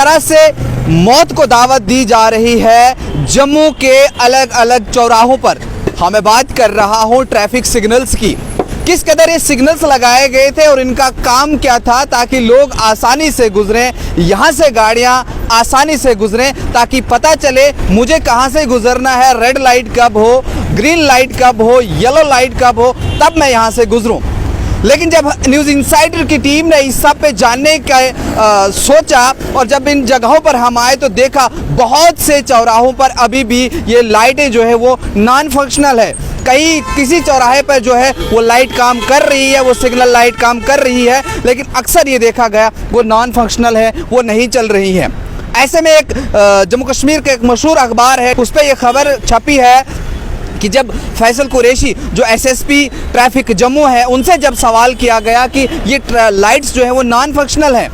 तरह से मौत को दावत दी जा रही है जम्मू के अलग अलग चौराहों पर। मैं बात कर रहा हूं ट्रैफिक सिग्नल्स की। किस कदर ये सिग्नल्स लगाए गए थे और इनका काम क्या था, ताकि लोग आसानी से गुजरें, यहाँ से गाड़ियाँ आसानी से गुजरें, ताकि पता चले मुझे कहाँ से गुजरना है, रेड लाइट कब हो, ग्रीन लाइट कब हो, येलो लाइट कब हो, तब मैं यहाँ से गुजरूं। लेकिन जब न्यूज़ इनसाइडर की टीम ने इस सब पे जानने का सोचा और जब इन जगहों पर हम आए तो देखा बहुत से चौराहों पर अभी भी ये लाइटें जो है वो नॉन फंक्शनल है। किसी चौराहे पर जो है वो लाइट काम कर रही है, वो सिग्नल लाइट काम कर रही है, लेकिन अक्सर ये देखा गया वो नॉन फंक्शनल है, वो नहीं चल रही है। ऐसे में एक जम्मू कश्मीर का एक मशहूर अखबार है, उस पर यह खबर छपी है कि जब फैसल कुरैशी जो एसएसपी ट्रैफिक जम्मू है, उनसे जब सवाल किया गया कि ये लाइट्स जो है वो नॉन फंक्शनल है,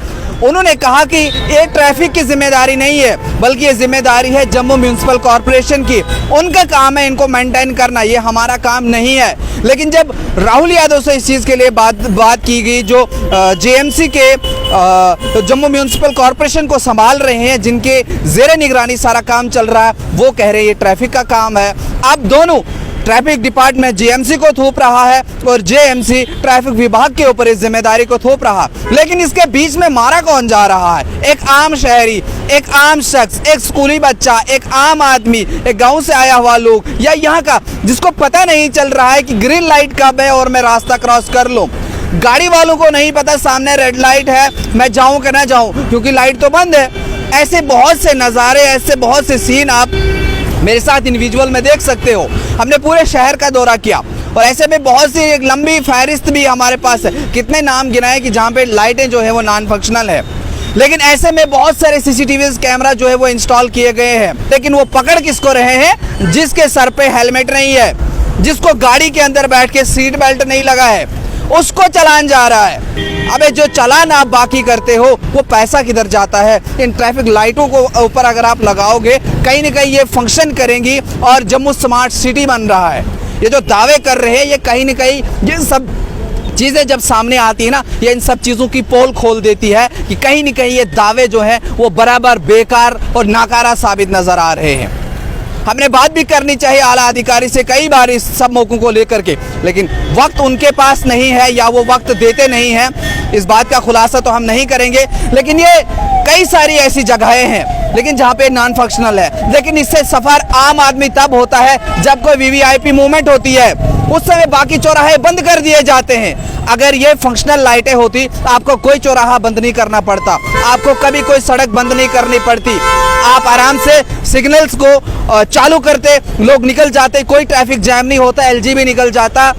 उन्होंने कहा कि ये ट्रैफिक की जिम्मेदारी नहीं है, बल्कि ये जिम्मेदारी है जम्मू म्यूनिसिपल कॉरपोरेशन की। उनका काम है इनको मेंटेन करना, ये हमारा काम नहीं है। लेकिन जब राहुल यादव से इस चीज़ के लिए बात की गई, जो जेएमसी के जम्मू म्यूनिसिपल कॉरपोरेशन को संभाल रहे हैं, जिनके ज़ेरे निगरानी सारा काम चल रहा है, वो कह रहे हैं ये ट्रैफिक का काम है। अब दोनों ट्रैफिक डिपार्टमेंट जेएमसी को थोप रहा है और जेएमसी ट्रैफिक विभाग के ऊपर इस जिम्मेदारी को थोप रहा। लेकिन इसके बीच में मारा कौन जा रहा है? एक आम शहरी, एक आम शख्स, एक स्कूली बच्चा, एक आम आदमी, एक गांव से आया हुआ लोग, या यहाँ का जिसको पता नहीं चल रहा है कि ग्रीन लाइट कब है और मैं रास्ता क्रॉस कर लूँ। गाड़ी वालों को नहीं पता सामने रेड लाइट है, मैं जाऊँ कि ना जाऊँ क्योंकि लाइट तो बंद है। ऐसे बहुत से नज़ारे, ऐसे बहुत से सीन आप मेरे साथ इन विजुअल में देख सकते हो। हमने पूरे शहर का दौरा किया और ऐसे में बहुत सी एक लंबी फहरिस्त भी हमारे पास है, कितने नाम गिनाए कि जहाँ पे लाइटें जो है वो नॉन फंक्शनल है। लेकिन ऐसे में बहुत सारे सीसीटीवी कैमरा जो है वो इंस्टॉल किए गए हैं, लेकिन वो पकड़ किसको रहे हैं? जिसके सर पे हेलमेट नहीं है, जिसको गाड़ी के अंदर बैठ के सीट बेल्ट नहीं लगा है, उसको चालान जा रहा है। अबे जो चालान आप बाकी करते हो वो पैसा किधर जाता है? इन ट्रैफिक लाइटों को ऊपर अगर आप लगाओगे, कहीं ना कहीं ये फंक्शन करेंगी और जम्मू स्मार्ट सिटी बन रहा है। ये जो दावे कर रहे हैं, ये कहीं ना कहीं ये सब चीज़ें जब सामने आती है ना, ये इन सब चीज़ों की पोल खोल देती है कि कहीं ना कहीं ये दावे जो है वो बराबर बेकार और नाकारा साबित नजर आ रहे हैं। हमने बात भी करनी चाहिए आला अधिकारी से कई बार इस सब मौकों को लेकर के, लेकिन वक्त उनके पास नहीं है या वो वक्त देते नहीं हैं। इस बात का खुलासा तो हम नहीं करेंगे, लेकिन ये कई सारी ऐसी जगहें हैं लेकिन जहाँ पे नॉन फंक्शनल है। लेकिन इससे सफ़र आम आदमी तब होता है जब कोई वीवीआईपी मूवमेंट होती है, उस समय बाकी चौराहे बंद कर दिए जाते हैं। अगर ये फंक्शनल लाइटें होती तो आपको कोई चौराहा बंद नहीं करना पड़ता, आपको कभी कोई सड़क बंद नहीं करनी पड़ती। आप आराम से सिग्नल्स को चालू करते, लोग निकल जाते, कोई ट्रैफिक जैम नहीं होता, एलजी भी निकल जाता,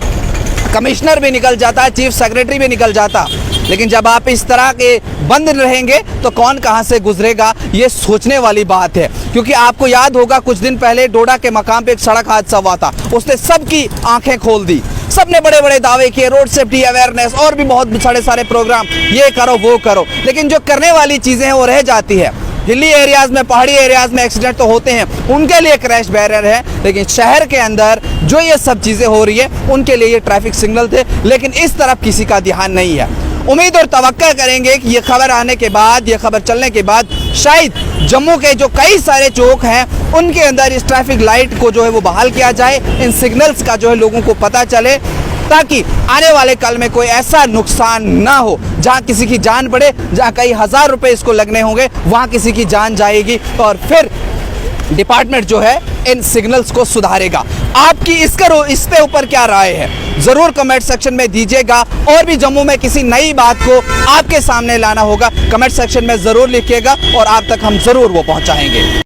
कमिश्नर भी निकल जाता, चीफ सेक्रेटरी भी निकल जाता। लेकिन जब आप इस तरह के बंद रहेंगे तो कौन कहां से गुजरेगा, ये सोचने वाली बात है। क्योंकि आपको याद होगा कुछ दिन पहले डोडा के मकाम पे एक सड़क हादसा हुआ था, उसने सबकी आंखें खोल दी। सबने बड़े बड़े दावे किए, रोड सेफ्टी अवेयरनेस और भी बहुत सारे प्रोग्राम, ये करो वो करो, लेकिन जो करने वाली चीज़ें हैं वो रह जाती है। हिली एरियाज़ में, पहाड़ी एरियाज़ में एक्सीडेंट तो होते हैं, उनके लिए क्रैश बैरियर है, लेकिन शहर के अंदर जो ये सब चीज़ें हो रही है उनके लिए ये ट्रैफिक सिग्नल थे, लेकिन इस तरफ किसी का ध्यान नहीं है। उम्मीद और तवक्का करेंगे कि ये खबर आने के बाद, ये खबर चलने के बाद शायद जम्मू के जो कई सारे चौक हैं उनके अंदर इस ट्रैफिक लाइट को जो है वो बहाल किया जाए, इन सिग्नल्स का जो है लोगों को पता चले, ताकि आने वाले कल में कोई ऐसा नुकसान ना हो जहां किसी की जान पड़े, जहां कई हजार रुपए इसको लगने होंगे, वहां किसी की जान जाएगी और फिर डिपार्टमेंट जो है इन सिग्नल्स को सुधारेगा। आपकी इस पे ऊपर क्या राय है, जरूर कमेंट सेक्शन में दीजिएगा। और भी जम्मू में किसी नई बात को आपके सामने लाना होगा, कमेंट सेक्शन में जरूर लिखिएगा और आप तक हम जरूर वो पहुंचाएंगे।